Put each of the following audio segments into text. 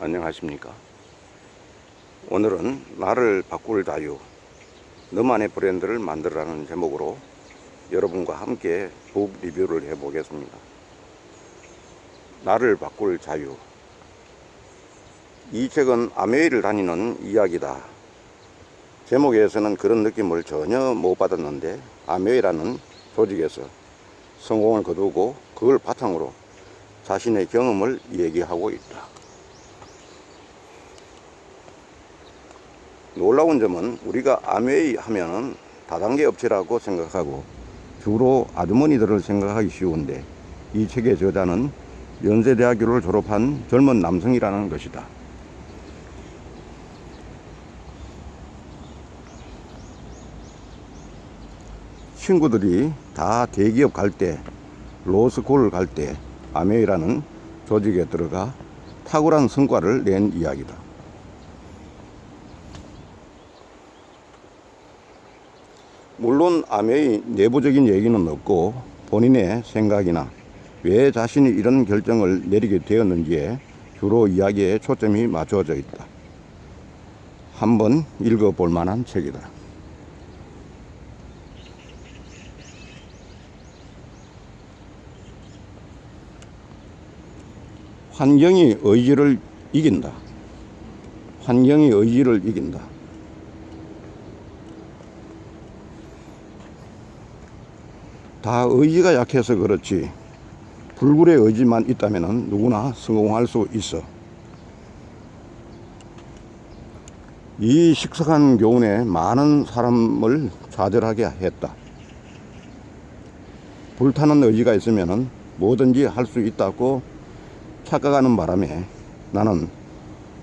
안녕하십니까. 오늘은 나를 바꿀 자유, 너만의 브랜드를 만들라는 제목으로 여러분과 함께 북 리뷰를 해보겠습니다. 나를 바꿀 자유. 이 책은 아메이를 다니는 이야기다. 제목에서는 그런 느낌을 전혀 못 받았는데, 아메이라는 조직에서 성공을 거두고 그걸 바탕으로 자신의 경험을 얘기하고 있다. 놀라운 점은 우리가 아메이 하면은 다단계 업체라고 생각하고 주로 아주머니들을 생각하기 쉬운데, 이 책의 저자는 연세대학교를 졸업한 젊은 남성이라는 것이다. 친구들이 다 대기업 갈 때, 로스쿨을 갈 때 아메이라는 조직에 들어가 탁월한 성과를 낸 이야기다. 물론 아메이 내부적인 얘기는 없고, 본인의 생각이나 왜 자신이 이런 결정을 내리게 되었는지에 주로 이야기에 초점이 맞춰져 있다. 한번 읽어볼 만한 책이다. 환경이 의지를 이긴다. 환경이 의지를 이긴다. 다 의지가 약해서 그렇지, 불굴의 의지만 있다면 누구나 성공할 수 있어. 이 식상한 교훈에 많은 사람을 좌절하게 했다. 불타는 의지가 있으면 뭐든지 할 수 있다고 착각하는 바람에 나는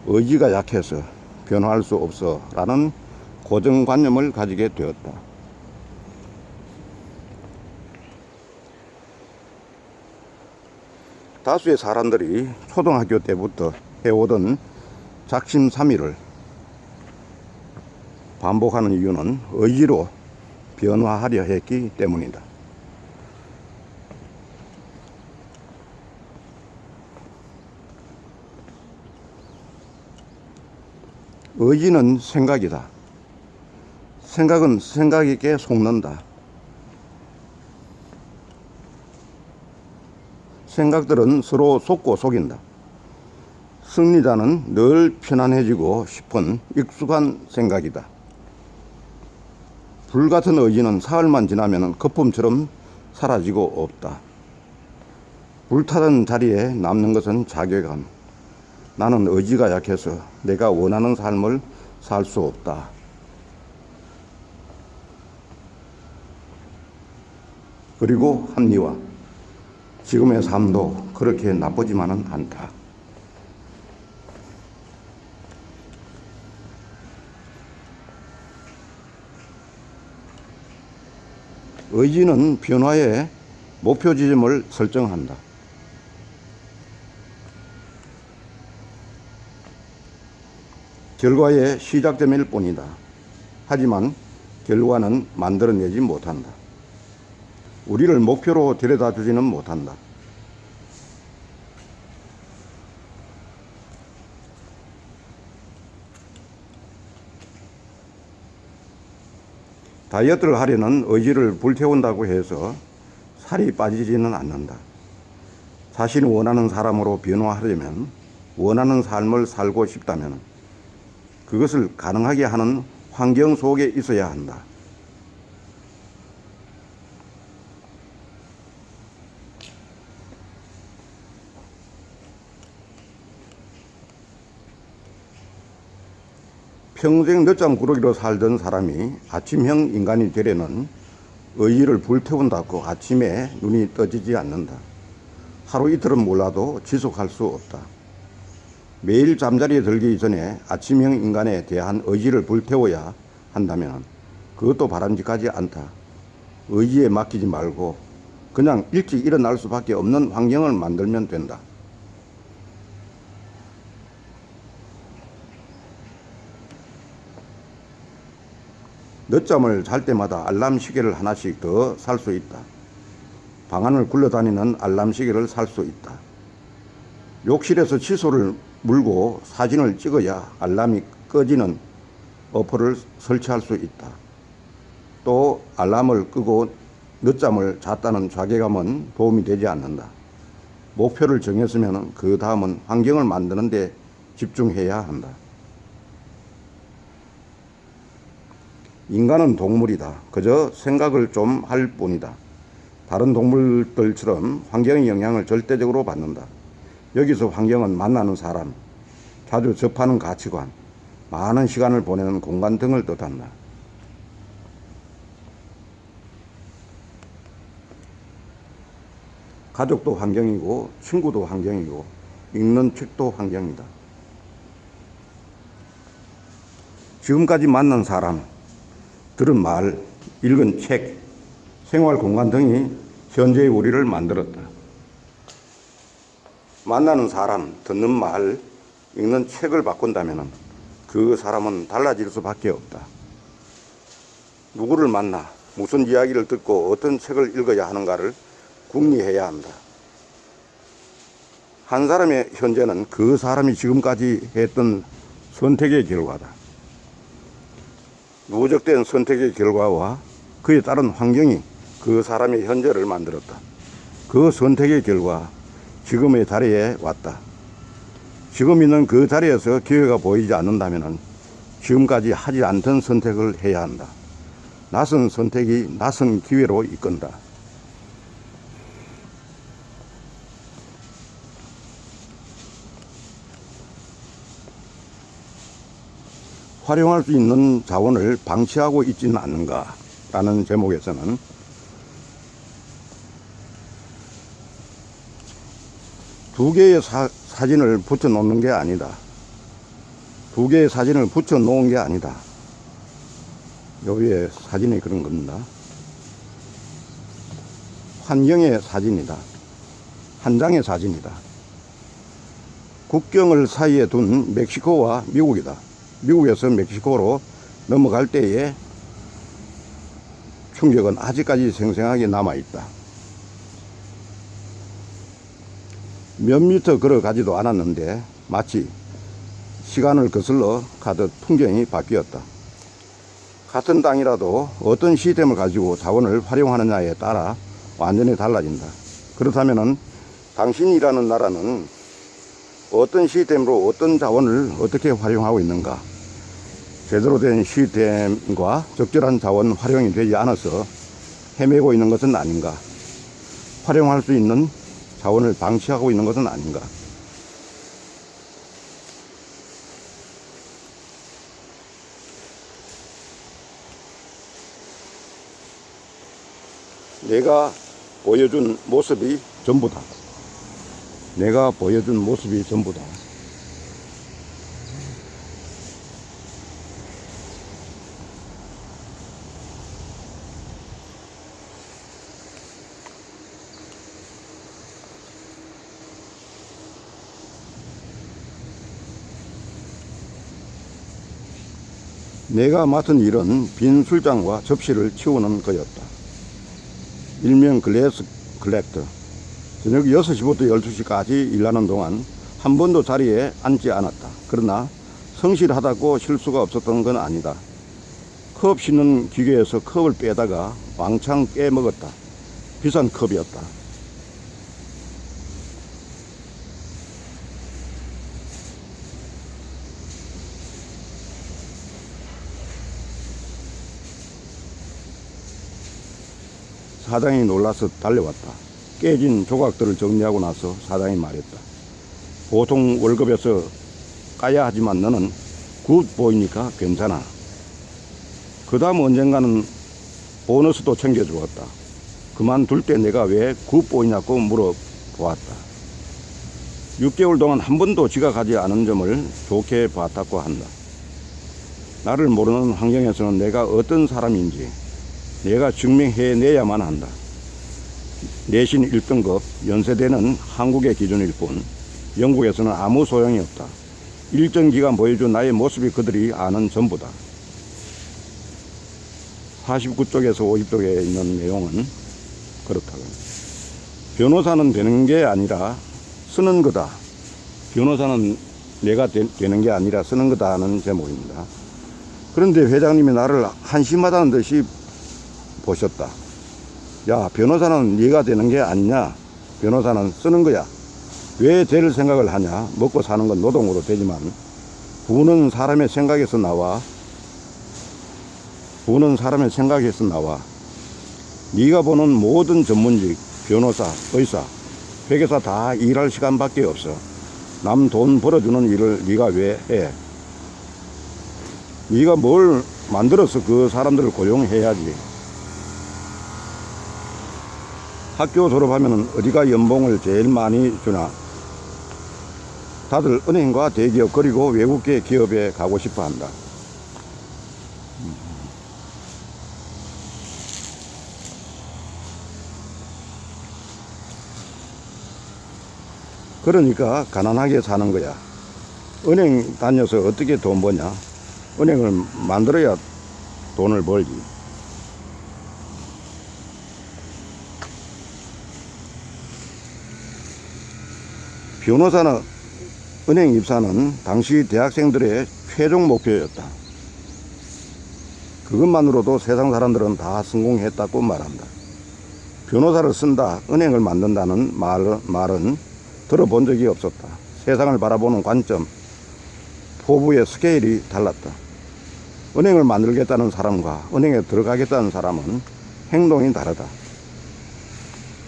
의지가 약해서 변화할 수 없어 라는 고정관념을 가지게 되었다. 다수의 사람들이 초등학교 때부터 해오던 작심삼일을 반복하는 이유는 의지로 변화하려 했기 때문이다. 의지는 생각이다. 생각은 생각에게 속는다. 생각들은 서로 속고 속인다. 승리자는 늘 편안해지고 싶은 익숙한 생각이다. 불같은 의지는 사흘만 지나면 거품처럼 사라지고 없다. 불타던 자리에 남는 것은 자괴감. 나는 의지가 약해서 내가 원하는 삶을 살 수 없다. 그리고 합리화. 지금의 삶도 그렇게 나쁘지만은 않다. 의지는 변화의 목표 지점을 설정한다. 결과의 시작점일 뿐이다. 하지만 결과는 만들어내지 못한다. 우리를 목표로 데려다 주지는 못한다. 다이어트를 하려는 의지를 불태운다고 해서 살이 빠지지는 않는다. 자신이 원하는 사람으로 변화하려면, 원하는 삶을 살고 싶다면 그것을 가능하게 하는 환경 속에 있어야 한다. 평생 늦잠 구르기로 살던 사람이 아침형 인간이 되려는 의지를 불태운다고 아침에 눈이 떠지지 않는다. 하루 이틀은 몰라도 지속할 수 없다. 매일 잠자리에 들기 전에 아침형 인간에 대한 의지를 불태워야 한다면 그것도 바람직하지 않다. 의지에 맡기지 말고 그냥 일찍 일어날 수밖에 없는 환경을 만들면 된다. 늦잠을 잘 때마다 알람 시계를 하나씩 더 살 수 있다. 방안을 굴러다니는 알람 시계를 살 수 있다. 욕실에서 칫솔을 물고 사진을 찍어야 알람이 꺼지는 어플을 설치할 수 있다. 또 알람을 끄고 늦잠을 잤다는 자괴감은 도움이 되지 않는다. 목표를 정했으면 그 다음은 환경을 만드는 데 집중해야 한다. 인간은 동물이다. 그저 생각을 좀 할 뿐이다. 다른 동물들처럼 환경의 영향을 절대적으로 받는다. 여기서 환경은 만나는 사람, 자주 접하는 가치관, 많은 시간을 보내는 공간 등을 뜻한다. 가족도 환경이고 친구도 환경이고 읽는 책도 환경이다. 지금까지 만난 사람, 들은 말, 읽은 책, 생활 공간 등이 현재의 우리를 만들었다. 만나는 사람, 듣는 말, 읽는 책을 바꾼다면 그 사람은 달라질 수밖에 없다. 누구를 만나, 무슨 이야기를 듣고 어떤 책을 읽어야 하는가를 궁리해야 한다. 한 사람의 현재는 그 사람이 지금까지 했던 선택의 결과다. 누적된 선택의 결과와 그에 따른 환경이 그 사람의 현재를 만들었다. 그 선택의 결과, 지금의 자리에 왔다. 지금 있는 그 자리에서 기회가 보이지 않는다면 지금까지 하지 않던 선택을 해야 한다. 낯선 선택이 낯선 기회로 이끈다. 활용할 수 있는 자원을 방치하고 있지는 않는가 라는 제목에서는 두 개의 사진을 붙여 놓는 게 아니다. 두 개의 사진을 붙여 놓은 게 아니다. 여기에 사진이 그런 겁니다. 환경의 사진이다. 한 장의 사진이다. 국경을 사이에 둔 멕시코와 미국이다. 미국에서 멕시코로 넘어갈 때의 충격은 아직까지 생생하게 남아있다. 몇 미터 걸어가지도 않았는데 마치 시간을 거슬러 가듯 풍경이 바뀌었다. 같은 땅이라도 어떤 시스템을 가지고 자원을 활용하느냐에 따라 완전히 달라진다. 그렇다면 당신이라는 나라는 어떤 시스템으로 어떤 자원을 어떻게 활용하고 있는가? 제대로 된 시스템과 적절한 자원 활용이 되지 않아서 헤매고 있는 것은 아닌가? 활용할 수 있는 자원을 방치하고 있는 것은 아닌가? 내가 보여준 모습이 전부다. 내가 보여준 모습이 전부다. 내가 맡은 일은 빈 술잔과 접시를 치우는 거였다. 일명 글래스 컬렉터. 저녁 6시부터 12시까지 일하는 동안 한 번도 자리에 앉지 않았다. 그러나 성실하다고 실수가 없었던 건 아니다. 컵 씻는 기계에서 컵을 빼다가 왕창 깨먹었다. 비싼 컵이었다. 사장이 놀라서 달려왔다. 깨진 조각들을 정리하고 나서 사장이 말했다. 보통 월급에서 까야 하지만 너는 굿 보이니까 괜찮아. 그 다음 언젠가는 보너스도 챙겨주었다. 그만둘 때 내가 왜 굿 보이냐고 물어보았다. 6개월 동안 한 번도 지각하지 않은 점을 좋게 봤다고 한다. 나를 모르는 환경에서는 내가 어떤 사람인지 내가 증명해내야만 한다. 내신 1등급, 연세대는 한국의 기준일 뿐 영국에서는 아무 소용이 없다. 일정 기간 보여준 나의 모습이 그들이 아는 전부다. 49쪽에서 50쪽에 있는 내용은 그렇다고. 변호사는 되는 게 아니라 쓰는 거다. 변호사는 내가 되는 게 아니라 쓰는 거다는 제목입니다. 그런데 회장님이 나를 한심하다는 듯이 보셨다. 야, 변호사는 네가 되는 게 아니냐. 변호사는 쓰는 거야. 왜 될 생각을 하냐. 먹고 사는 건 노동으로 되지만 부는 사람의 생각에서 나와. 네가 보는 모든 전문직, 변호사, 의사, 회계사 다 일할 시간밖에 없어. 남 돈 벌어주는 일을 네가 왜 해? 네가 뭘 만들어서 그 사람들을 고용해야지. 학교 졸업하면 어디가 연봉을 제일 많이 주나? 다들 은행과 대기업 그리고 외국계 기업에 가고 싶어 한다. 그러니까 가난하게 사는 거야. 은행 다녀서 어떻게 돈 버냐? 은행을 만들어야 돈을 벌지. 변호사는 은행 입사는 당시 대학생들의 최종 목표였다. 그것만으로도 세상 사람들은 다 성공했다고 말한다. 변호사를 쓴다, 은행을 만든다는 말은 들어본 적이 없었다. 세상을 바라보는 관점, 포부의 스케일이 달랐다. 은행을 만들겠다는 사람과 은행에 들어가겠다는 사람은 행동이 다르다.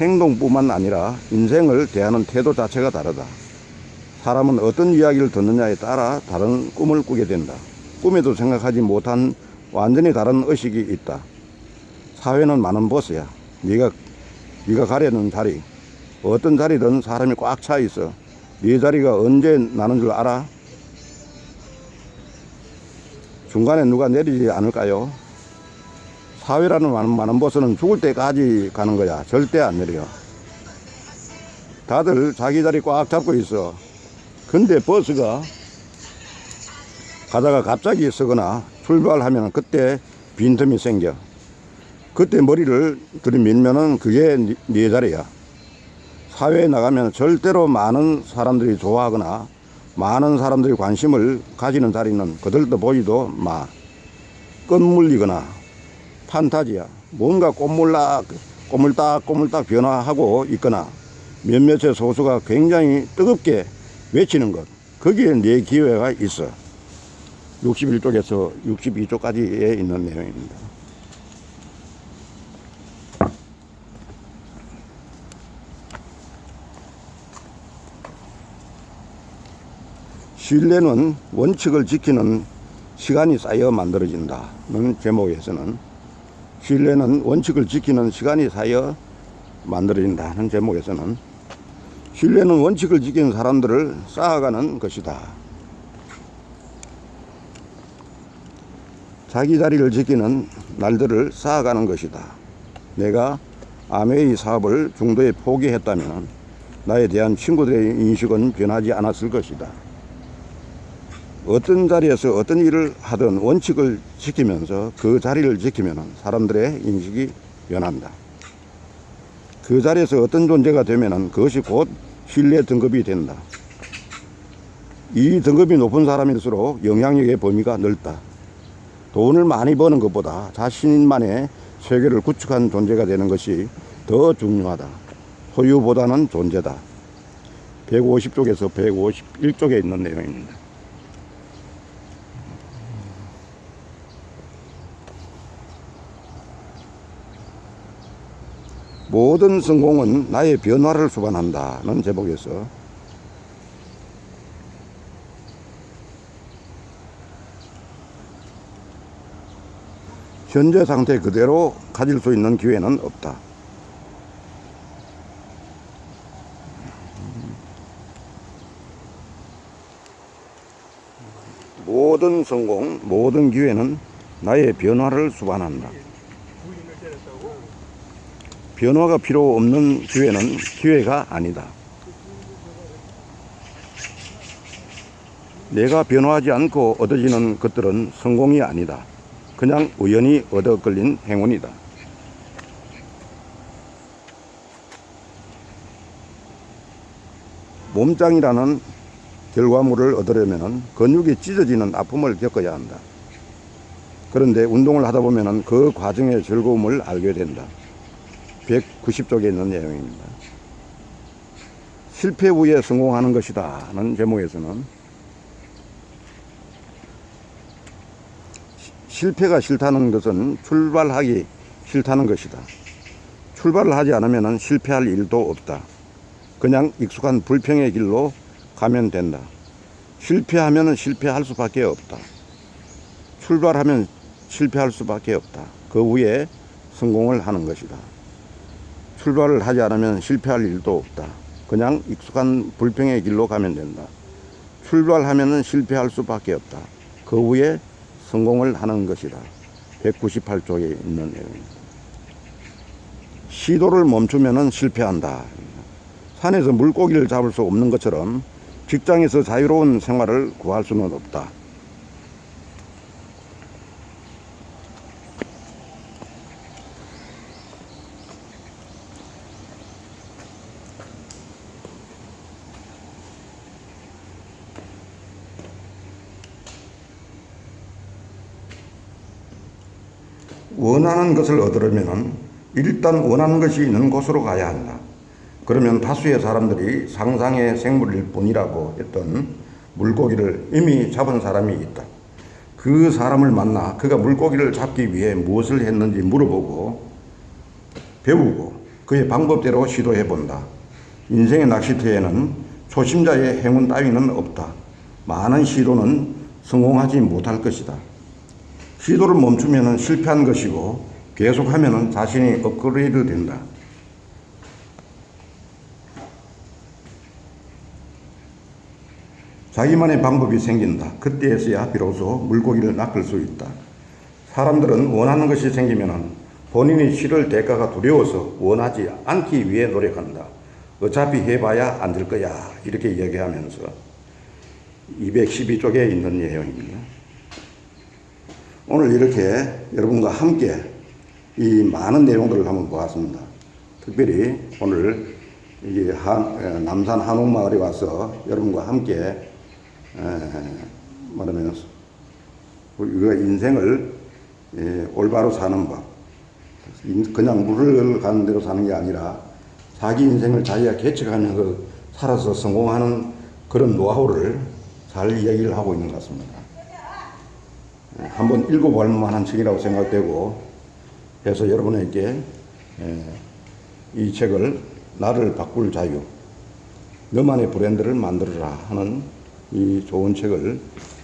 행동뿐만 아니라 인생을 대하는 태도 자체가 다르다. 사람은 어떤 이야기를 듣느냐에 따라 다른 꿈을 꾸게 된다. 꿈에도 생각하지 못한 완전히 다른 의식이 있다. 사회는 많은 보스야. 네가 가려는 자리, 어떤 자리든 사람이 꽉 차 있어. 네 자리가 언제 나는 줄 알아? 중간에 누가 내리지 않을까요? 사회라는 많은 보스는 죽을 때까지 가는 거야. 절대 안 내려. 다들 자기 자리 꽉 잡고 있어. 근데 버스가 가다가 갑자기 서거나 출발하면 그때 빈틈이 생겨. 그때 머리를 들이밀면은 그게 네 자리야. 사회에 나가면 절대로 많은 사람들이 좋아하거나 많은 사람들이 관심을 가지는 자리는 거들떠 보이도 마. 끝물리거나 판타지야. 뭔가 꼬물딱 변화하고 있거나 몇몇의 소수가 굉장히 뜨겁게 외치는 것. 거기에 내 기회가 있어. 61쪽에서 62쪽까지에 있는 내용입니다. 신뢰는 원칙을 지키는 시간이 쌓여 만들어진다는 제목에서는 신뢰는 원칙을 지키는 시간이 쌓여 만들어진다는 제목에서는 신뢰는 원칙을 지키는 사람들을 쌓아가는 것이다. 자기 자리를 지키는 날들을 쌓아가는 것이다. 내가 아메이 사업을 중도에 포기했다면 나에 대한 친구들의 인식은 변하지 않았을 것이다. 어떤 자리에서 어떤 일을 하든 원칙을 지키면서 그 자리를 지키면 사람들의 인식이 변한다. 그 자리에서 어떤 존재가 되면 그것이 곧 신뢰 등급이 된다. 이 등급이 높은 사람일수록 영향력의 범위가 넓다. 돈을 많이 버는 것보다 자신만의 세계를 구축한 존재가 되는 것이 더 중요하다. 소유보다는 존재다. 150쪽에서 151쪽에 있는 내용입니다. 모든 성공은 나의 변화를 수반한다는 제목에서 현재 상태 그대로 가질 수 있는 기회는 없다. 모든 성공, 모든 기회는 나의 변화를 수반한다. 변화가 필요 없는 기회는 기회가 아니다. 내가 변화하지 않고 얻어지는 것들은 성공이 아니다. 그냥 우연히 얻어 걸린 행운이다. 몸짱이라는 결과물을 얻으려면 근육이 찢어지는 아픔을 겪어야 한다. 그런데 운동을 하다 보면 그 과정의 즐거움을 알게 된다. 190쪽에 있는 내용입니다. 실패 후에 성공하는 것이다 하는 제목에서는 실패가 싫다는 것은 출발하기 싫다는 것이다. 출발을 하지 않으면 실패할 일도 없다. 그냥 익숙한 불평의 길로 가면 된다. 실패하면 실패할 수밖에 없다. 출발하면 실패할 수밖에 없다. 그 후에 성공을 하는 것이다. 출발을 하지 않으면 실패할 일도 없다. 그냥 익숙한 불평의 길로 가면 된다. 출발하면 실패할 수밖에 없다. 그 후에 성공을 하는 것이다. 198쪽에 있는 내용입니다. 시도를 멈추면 실패한다. 산에서 물고기를 잡을 수 없는 것처럼 직장에서 자유로운 생활을 구할 수는 없다. 원하는 것을 얻으려면 일단 원하는 것이 있는 곳으로 가야 한다. 그러면 다수의 사람들이 상상의 생물일 뿐이라고 했던 물고기를 이미 잡은 사람이 있다. 그 사람을 만나 그가 물고기를 잡기 위해 무엇을 했는지 물어보고 배우고 그의 방법대로 시도해 본다. 인생의 낚시터에는 초심자의 행운 따위는 없다. 많은 시도는 성공하지 못할 것이다. 시도를 멈추면 실패한 것이고 계속하면 자신이 업그레이드 된다. 자기만의 방법이 생긴다. 그때에서야 비로소 물고기를 낚을 수 있다. 사람들은 원하는 것이 생기면 본인이 치를 대가가 두려워서 원하지 않기 위해 노력한다. 어차피 해봐야 안 될 거야. 이렇게 얘기하면서 212쪽에 있는 내용입니다. 오늘 이렇게 여러분과 함께 이 많은 내용들을 한번 보았습니다. 특별히 오늘 이 남산 한옥마을에 와서 여러분과 함께 말하면 우리가 인생을 올바로 사는 법, 그냥 물을 가는 대로 사는 게 아니라 자기 인생을 자기가 개척하면서 살아서 성공하는 그런 노하우를 잘 이야기를 하고 있는 것 같습니다. 한번 읽어볼 만한 책이라고 생각되고 해서 여러분에게 이 책을 나를 바꿀 자유, 너만의 브랜드를 만들어라 하는 이 좋은 책을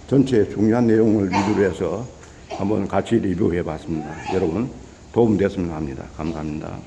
전체 중요한 내용을 리뷰를 해서 한번 같이 리뷰해 봤습니다. 여러분 도움 됐으면 합니다. 감사합니다.